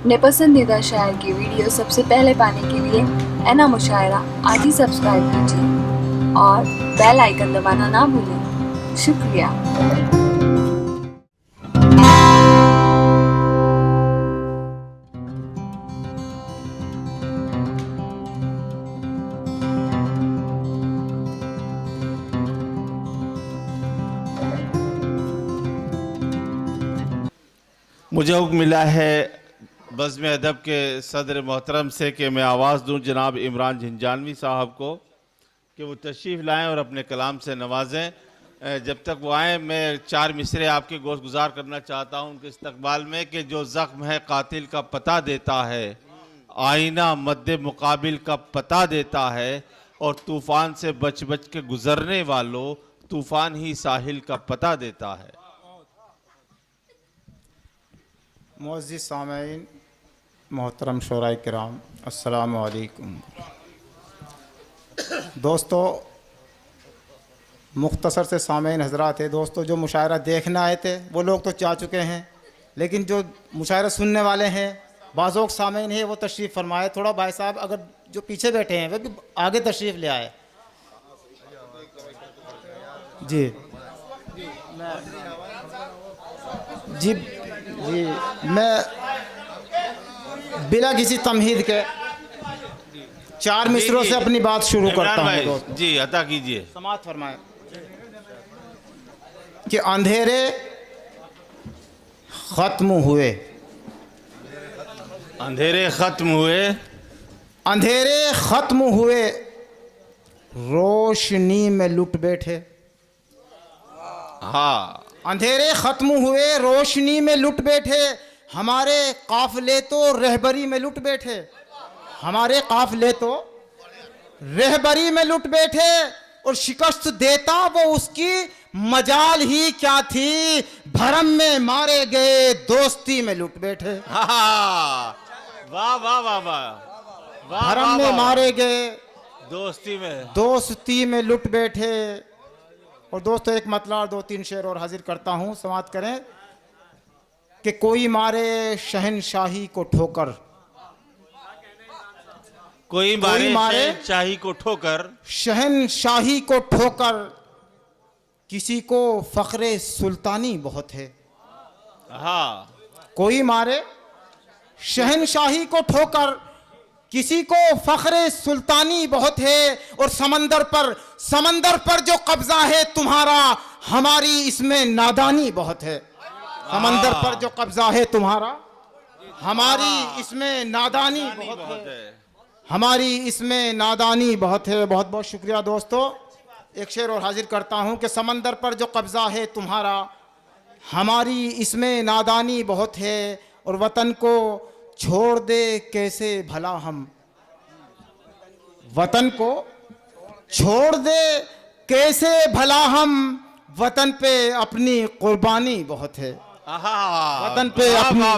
अपने पसंदीदा शायर की वीडियो सबसे पहले पाने के लिए एना मुशायरा आज ही सब्सक्राइब कीजिए और बेल आइकन दबाना ना भूलें। शुक्रिया। मुझे हुक्म मिला है बज़्म अदब के सदर मोहतरम से कि मैं आवाज़ दूं जनाब इमरान झंझानवी साहब को कि वो तशरीफ़ लाएं और अपने कलाम से नवाजें। जब तक वो आएँ मैं चार मिसरे आपके गोश गुजार करना चाहता हूं उनके इस्तकबाल में कि जो ज़ख्म है कातिल का पता देता है, आईना मद्दे मुकाबिल का पता देता है, और तूफ़ान से बच बच के गुज़रने वालों तूफ़ान ही साहिल का पता देता है। मुअज़्ज़िज़ सामईन मोहतरम शोराए किराम, अस्सलामु अलैकुम। दोस्तों, मुख्तसर से सामईन हज़रात थे। दोस्तों, जो मुशायरा देखने आए थे वो लोग तो जा चुके हैं, लेकिन जो मुशायरा सुनने वाले हैं बाज़ोक सामईन है वो तशरीफ़ फरमाए। थोड़ा भाई साहब अगर जो पीछे बैठे हैं वे भी आगे तशरीफ़ ले आए। जी जी जी, मैं बिला किसी तमहीद के चार मिसरों से अपनी बात शुरू करता हूँ। दोस्तों जी अता कीजिए। समात फरमाए कि अंधेरे ख़त्म हुए, अंधेरे ख़त्म हुए, अंधेरे ख़त्म हुए, रोशनी में लुट बैठे। हाँ, अंधेरे ख़त्म हुए, रोशनी में लुट बैठे, हमारे काफ़िले तो रहबरी में लुट बैठे। हमारे काफ़िले तो रहबरी में लुट बैठे, और शिकस्त देता वो उसकी मजाल ही क्या थी, भरम में मारे गए दोस्ती में लुट बैठे। हाँ, वाह वाह वाह वाह, भरम में मारे गए दोस्ती में लुट बैठे। और दोस्तों एक मतलब और दो तीन शेर और हाजिर करता हूँ, समात करें कि कोई मारे शहनशाही को ठोकर, कोई मारे शाही को ठोकर, शहनशाही को ठोकर, किसी को फ़ख्रे सुल्तानी बहुत है। हाँ, कोई मारे शहनशाही को ठोकर, किसी को फ़ख्रे सुल्तानी बहुत है, और समंदर पर जो कब्जा है तुम्हारा, हमारी इसमें नादानी बहुत है। समंदर पर जो कब्जा है तुम्हारा, हमारी इसमें नादानी बहुत है, हमारी इसमें नादानी बहुत है। बहुत बहुत शुक्रिया दोस्तों। एक शेर और हाजिर करता हूँ कि समंदर पर जो कब्जा है तुम्हारा, हमारी इसमें नादानी बहुत है, और वतन को छोड़ दे कैसे भला हम, वतन को छोड़ दे कैसे भला हम, वतन पे अपनी कुर्बानी बहुत है। वतन पे अपनी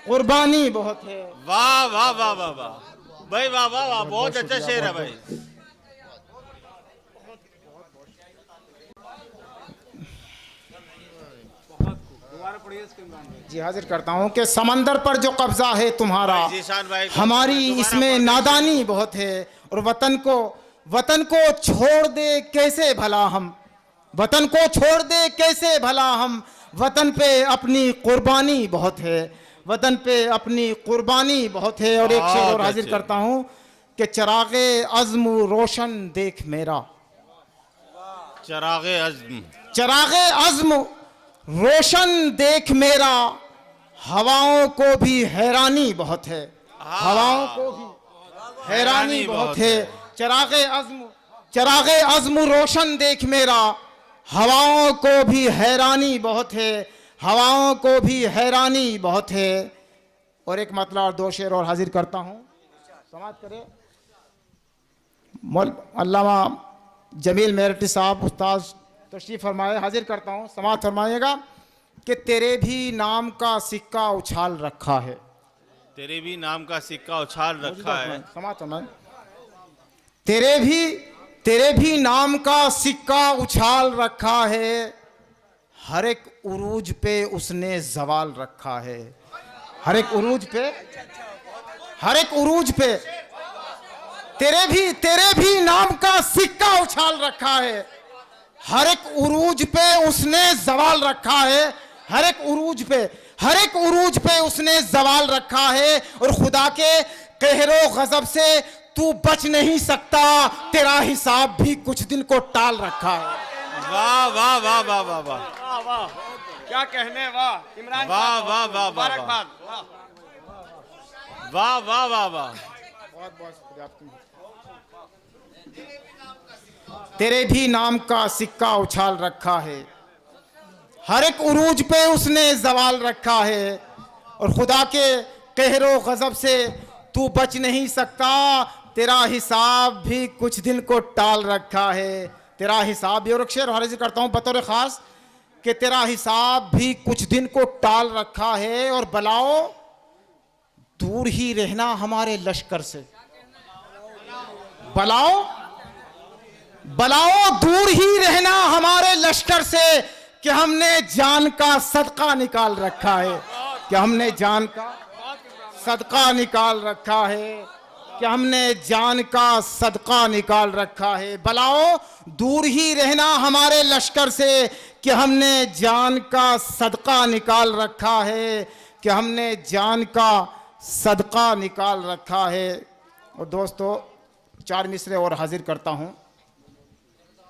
कुर्बानी बहुत है। वाह वाह वाह वाह वाह भाई, वाह वाह वाह, बहुत अच्छा शेर है भाई। जी हाजिर करता हूँ कि समंदर पर जो कब्जा है तुम्हारा, हमारी इसमें नादानी बहुत है, और वतन को छोड़ दे कैसे भला हम, वतन को छोड़ दे कैसे भला हम, वतन पे अपनी कुर्बानी बहुत है, वतन पे अपनी कुर्बानी बहुत है। और एक शेर और हाजिर करता हूँ कि चरागे अज़्म रोशन देख मेरा, चरागे अज़्म रोशन देख मेरा, हवाओं को भी हैरानी बहुत है, हवाओं को भी हैरानी बहुत है। चरागे अज़्म रोशन देख मेरा, हवाओं को भी हैरानी बहुत है, हवाओं को भी हैरानी बहुत है। और एक मतलब और दो शेर और हाजिर करता हूँ, समाज करें। अल्लामा जमील मेरठी साहब उस्ताद तशरीफ़ फरमाए, हाजिर करता हूँ, समाज फरमाइएगा कि तेरे भी नाम का सिक्का उछाल रखा है, तेरे भी नाम का सिक्का उछाल रखा है। समाज फरमाए, तेरे भी नाम का सिक्का उछाल रखा है, हर एक उरूज पे उसने जवाल रखा है, हर एक उरूज पे, हर एक उरूज पे तेरे भी नाम का सिक्का उछाल रखा है। हर एक उरूज पे उसने जवाल रखा है। हर एक उरूज पे, हर एक उरूज पे उसने जवाल रखा है। और खुदा के कहरो गजब से तू बच नहीं सकता, तेरा हिसाब भी कुछ दिन को टाल रखा है। वाह वाह वाह वाह वाह वाह वाह वाह, क्या कहने, वाह इमरान वाह खान, वाह वाह वाह मुबारकबाद, वाह। वाह वाह वाह वाह। बहुत बहुत शुक्रिया आपका। तेरे भी नाम का सिक्का उछाल रखा है। हर एक उरूज पे उसने जवाल रखा है। और खुदा के कहरो गजब से तू बच नहीं सकता, तेरा हिसाब भी कुछ दिन को टाल रखा है। तेरा हिसाब भी, और एक शेर हाजिर करता हूं बतौर खास कि तेरा हिसाब भी कुछ दिन को टाल रखा है। और बलाओ दूर ही रहना हमारे लश्कर से, बलाओ दूर ही रहना हमारे लश्कर से, कि हमने जान का सदका निकाल रखा है, कि हमने जान का सदका निकाल रखा है, कि हमने जान का सदका निकाल रखा है। बलाओ दूर ही रहना हमारे लश्कर से, कि हमने जान का सदका निकाल रखा है, कि हमने जान का सदका निकाल रखा है। और दोस्तों 4 मिसरे और हाजिर करता हूं,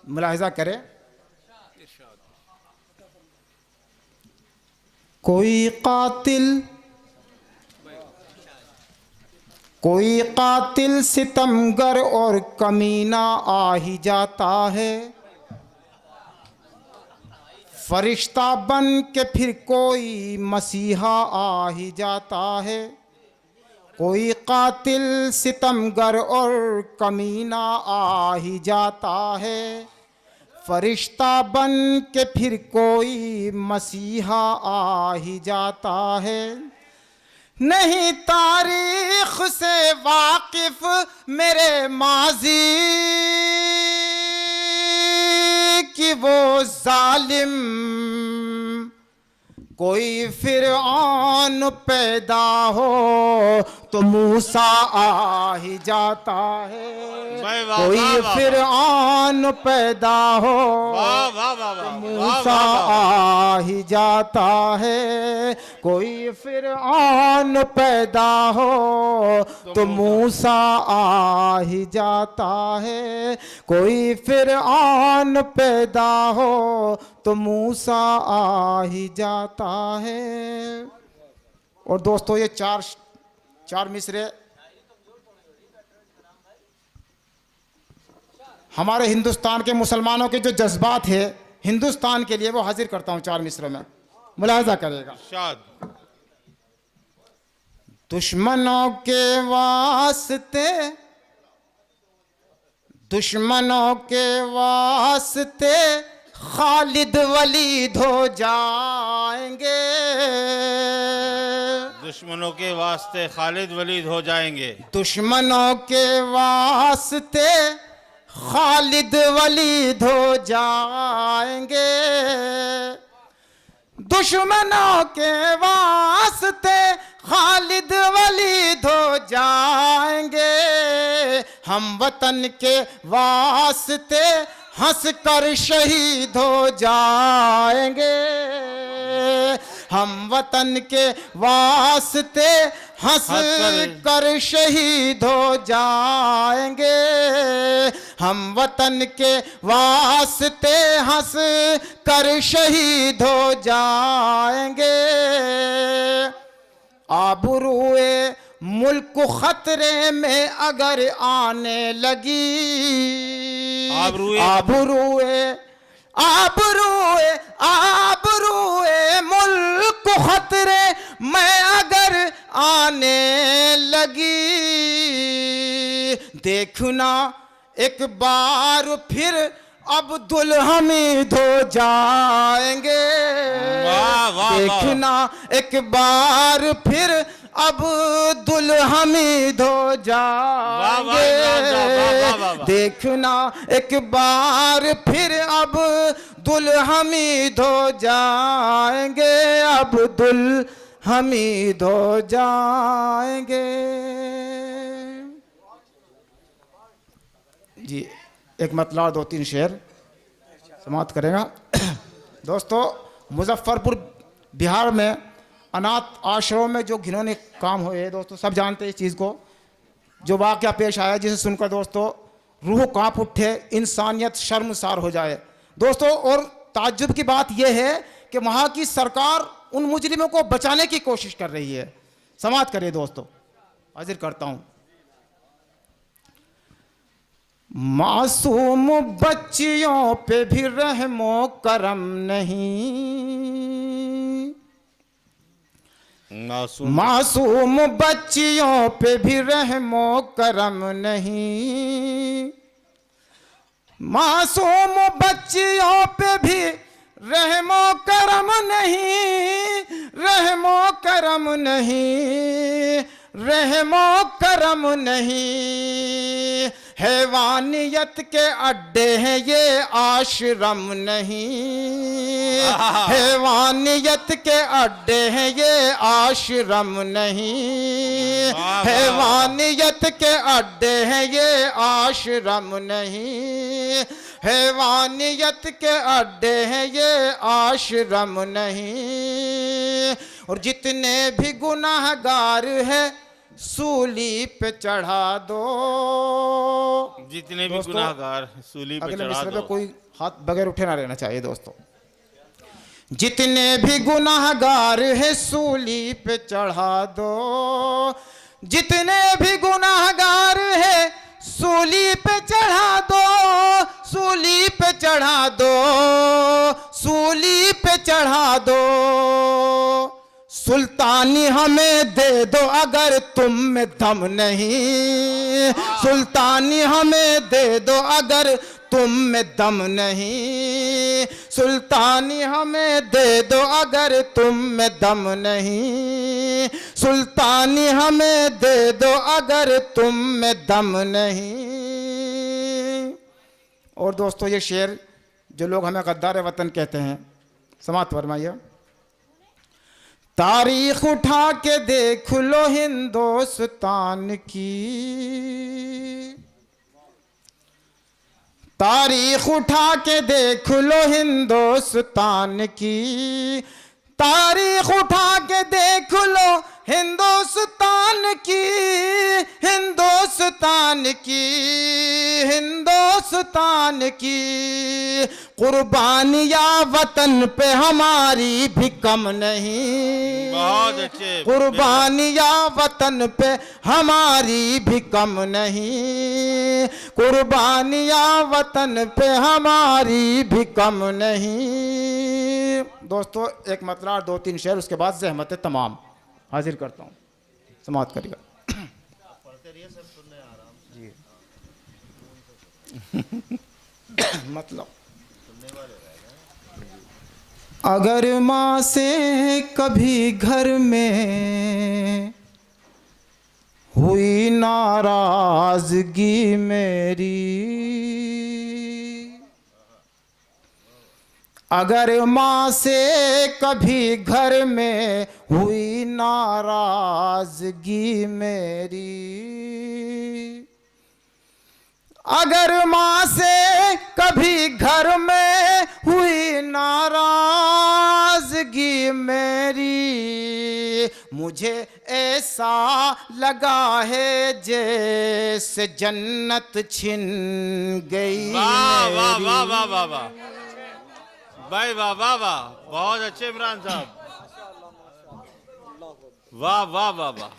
मुलाहिजा करें। कोई कातिल सितमगर और कमीना आ ही जाता है, फरिश्ता बन के फिर कोई मसीहा आ ही जाता है। कोई कातिल सितमगर और कमीना आ ही जाता है, फरिश्ता बन के फिर कोई मसीहा आ ही जाता है। नहीं तारीख से वाकिफ मेरे माजी कि वो जालिम, कोई फिरऔन पैदा हो तो मूसा आ ही जाता है। कोई फिरऔन पैदा हो तो मूसा आ ही जाता है। कोई फिरऔन पैदा हो तो मूसा आ ही जाता है। कोई फिरऔन पैदा हो तो मूसा आ ही जाता है। और दोस्तों ये चार मिसरे हमारे हिंदुस्तान के मुसलमानों के जो जज्बात है हिंदुस्तान के लिए, वो हाजिर करता हूं 4 मिसरों में, मुलाहिजा करेगा। दुश्मनों के वास्ते, दुश्मनों के वास्ते खालिद वलीद हो जाएंगे। दुश्मनों के वास्ते खालिद वलीद हो जाएंगे। दुश्मनों के वास्ते खालिद वलीद हो जाएंगे। दुश्मनों के वास्ते खालिद वलीद हो जाएंगे। हम वतन के वास्ते हंस कर शहीद हो जाएंगे। हम वतन के वास्ते हंस कर शहीद हो जाएंगे। हम वतन के वास्ते हंस कर शहीद हो जाएंगे। आबरूए मुल्क खतरे में अगर आने लगी, आबरूए मुल्क खतरे में अगर आने लगी, देखना एक बार फिर अब्दुल हमीद हो जाएंगे। देखना एक बार फिर अब्दुल हमीद हो जाएंगे। देखना एक बार फिर अब्दुल हमीद हो जाएंगे। हमीद हो जाएंगे। जी एक मतला और 2-3 शेर समाप्त करेगा। दोस्तों मुजफ्फरपुर बिहार में अनाथ आश्रमों में जो घिनौने काम हुए दोस्तों सब जानते हैं इस चीज़ को। जो वाक़या पेश आया जिसे सुनकर दोस्तों रूह कांप उठे, इंसानियत शर्मसार हो जाए दोस्तों। और ताज्जुब की बात यह है कि वहाँ की सरकार उन मुजरिमों को बचाने की कोशिश कर रही है। समाप्त करिए दोस्तों, हाजिर करता हूँ। मासूम बच्चियों पे भी रहमो करम नहीं, मासूम बच्चियों पे भी रहमो करम नहीं, मासूम बच्चियों पे भी रहमो करम नहीं, रहमो करम नहीं, रहमो करम नहीं। हैवानियत के अड्डे हैं ये आश्रम नहीं, हैवानियत के अड्डे हैं ये आश्रम नहीं, हैवानियत के अड्डे हैं ये आश्रम नहीं, हैवानियत के अड्डे हैं ये आश्रम नहीं। और जितने भी गुनाहगार हैं सूली पे चढ़ा दो, जितने भी गुनाहगार सूली पे अगले चढ़ा मिसरे दो। पे कोई हाथ बगैर उठे ना रहना चाहिए दोस्तों। जितने भी गुनाहगार है सूली पे चढ़ा दो, जितने भी गुनाहगार है सूली पे चढ़ा दो, सूली पे चढ़ा दो, सूली पे चढ़ा दो। सुल्तानी हमें दे दो अगर तुम में दम नहीं, सुल्तानी हमें दे दो अगर तुम में दम नहीं, सुल्तानी हमें दे दो अगर तुम में दम नहीं, सुल्तानी हमें दे दो अगर तुम में दम नहीं। और दोस्तों ये शेर जो लोग हमें गद्दार वतन कहते हैं, समाप्त फरमाइए। तारीख उठा के देख लो हिंदुस्तान की, तारीख उठा के देख लो हिंदुस्तान की, तारीख उठा के देख लो हिंदुस्तान की, हिंदुस्तान की, हिंदुस्तान की। कुर्बानियाँ वतन पे हमारी भी कम नहीं, बहुत अच्छे। कुर्बानियाँ वतन पे हमारी भी कम नहीं, कुर्बानियाँ वतन पे हमारी भी कम नहीं। दोस्तों एक मतला 2-3 शेर उसके बाद ज़हमत तमाम हाजिर करता हूँ, समाप्त करिएगा। मतलब अगर माँ से कभी घर में हुई नाराजगी मेरी, अगर माँ से कभी घर में हुई नाराजगी मेरी, अगर माँ से कभी घर में हुई नाराजगी मेरी, मुझे ऐसा लगा है जैसे जन्नत छिन गई वाह वाह मेरी। वाह वाह वाह वाह भाई, वाह वाह वाह, बहुत अच्छे इमरान साहब, वाह वाह वाह वाह।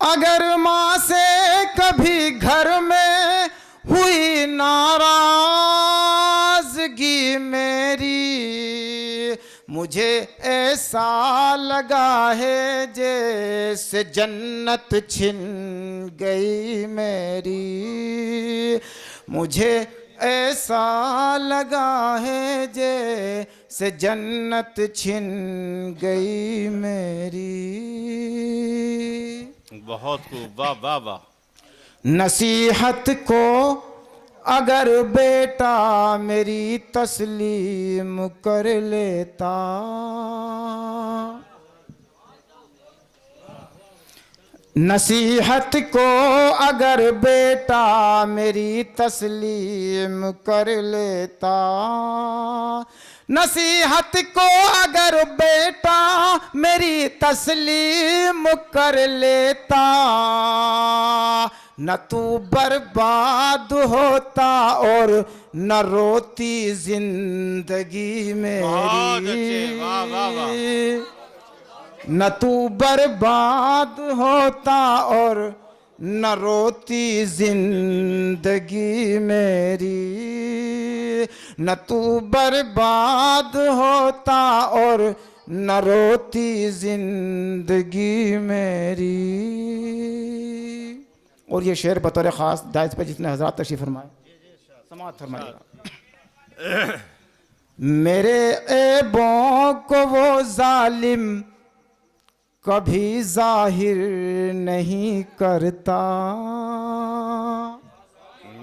अगर माँ से कभी घर में हुई नाराजगी मेरी, मुझे ऐसा लगा है जैसे जन्नत छिन गई मेरी, मुझे ऐसा लगा है जैसे जन्नत छिन गई मेरी। बहुत खूब, वाह वाह वाह। नसीहत को अगर बेटा मेरी तस्लीम कर लेता, नसीहत को अगर बेटा मेरी तस्लीम कर लेता, नसीहत को अगर बेटा मेरी तस्लीम कर लेता, न तू बर्बाद होता और न रोती जिंदगी बहुत अच्छे, वाह वाह वाह। मेरी, न तू बर्बाद होता और न रोती जिंदगी मेरी, न तू बर्बाद होता और न रोती जिंदगी मेरी। और ये शेर बतौर ख़ास दायज पे जितने हजरात तशरीफ़ फरमाए समाअत फरमाइएगा। मेरे ऐबों को वो जालिम कभी जाहिर नहीं करता।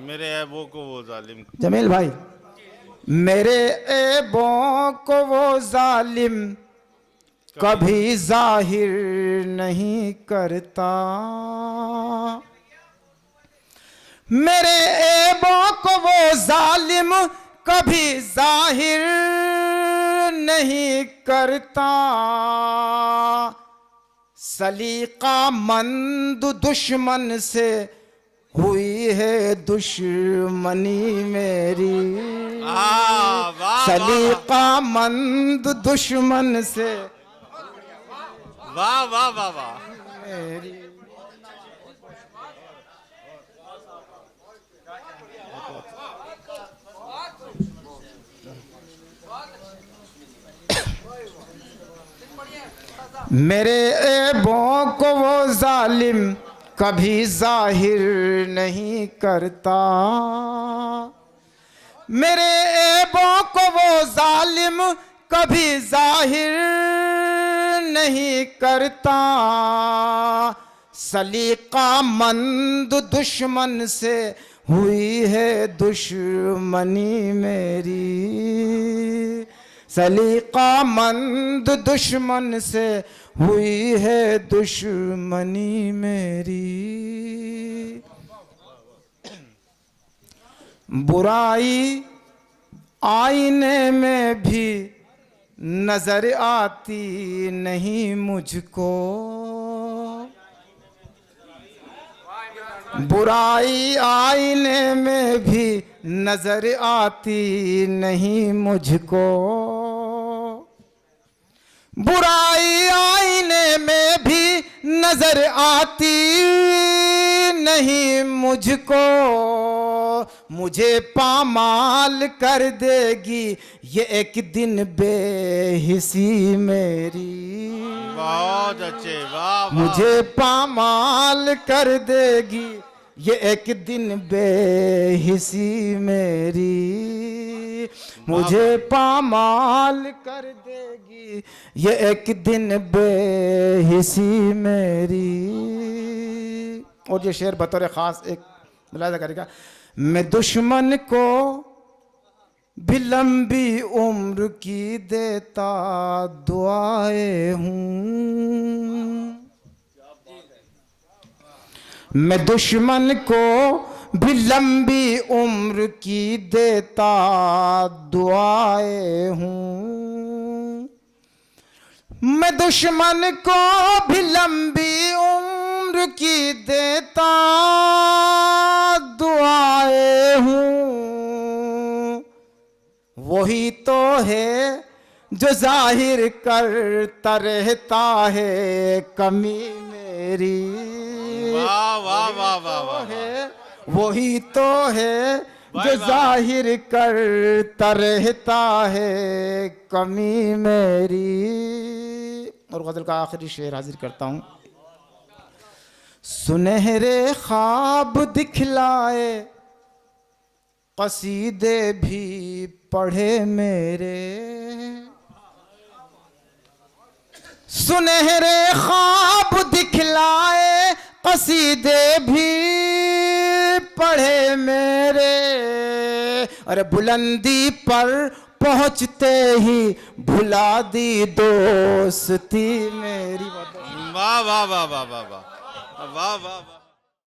मेरे ऐबों को वो जालिम, जमील भाई, मेरे ऐबों को वो जालिम कभी जाहिर नहीं करता, मेरे ऐबों को वो जालिम कभी जाहिर नहीं करता। सलीका मंद दुश्मन से हुई है दुश्मनी मेरी, वाह वाह सलीका मंद दुश्मन से वाह वाह वाह वाह। मेरी। मेरे ऐबों को वो जालिम कभी जाहिर नहीं करता, मेरे ऐबों को वो जालिम कभी जाहिर नहीं करता। सलीका मंद दुश्मन से हुई है दुश्मनी मेरी, सलीका मंद दुश्मन से हुई है दुश्मनी मेरी। बुराई आईने में भी नजर आती नहीं मुझको, बुराई आईने में भी नजर आती नहीं मुझको, बुराई आईने में भी नजर आती नहीं मुझको। मुझे पामाल कर देगी ये एक दिन बेहिसी मेरी, बहुत अच्छे, वाह वाह। मुझे पामाल कर देगी ये एक दिन बेहिसी मेरी, मुझे पामाल कर देगी ये एक दिन बेहिसी मेरी। और ये शेर बतौर ख़ास एक मुलाज़ा करेगा। मैं दुश्मन को भी लंबी उम्र की देता दुआएं हूँ, मैं दुश्मन को भी लंबी उम्र की देता दुआएं हूँ, मैं दुश्मन को भी लंबी उम्र की देता दुआएं हूँ। वही तो है जो जाहिर करता रहता है कमी मेरी, वाह वाह वाह वाह वाह। है वही तो है जो जाहिर करता रहता है कमी मेरी। और गजल का आखिरी शेर हाजिर करता हूँ। सुनहरे ख्वाब दिखलाए कसीदे भी पढ़े मेरे, सुनहरे ख्वाब दिखलाए कसीदे भी बढ़े मेरे, अरे बुलंदी पर पहुंचते ही भुला दी दोस्ती मेरी। वाह वाह वाह वाह वाह वाह वाह वाह वाह।